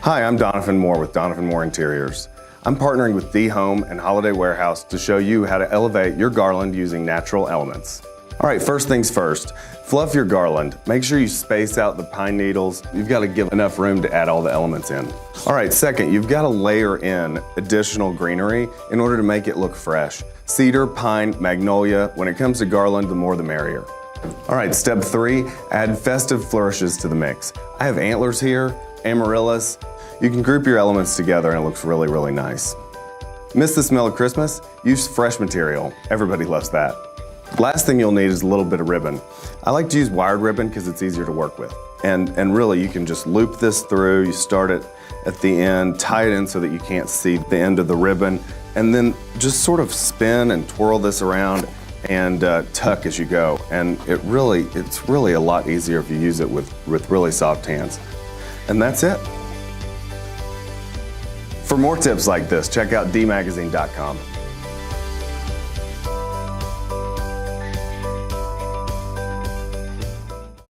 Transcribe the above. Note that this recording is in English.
Hi, I'm Doniphan Moore with Doniphan Moore Interiors. I'm partnering with The Home and Holiday Warehouse to show you how to elevate your garland using natural elements. All right, first things first, fluff your garland. Make sure you space out the pine needles. You've got to give enough room to add all the elements in. All right, second, you've got to layer in additional greenery in order to make it look fresh. Cedar, pine, magnolia, when it comes to garland, the more the merrier. All right, step 3, add festive flourishes to the mix. I have antlers here, amaryllis. You can group your elements together and it looks really, really nice. Miss the smell of Christmas? Use fresh material. Everybody loves that. Last thing you'll need is a little bit of ribbon. I like to use wired ribbon because it's easier to work with. And really you can just loop this through, you start it at the end, tie it in so that you can't see the end of the ribbon, and then just sort of spin and twirl this around and tuck as you go. And it's really a lot easier if you use it with really soft hands. And that's it. For more tips like this, check out dmagazine.com.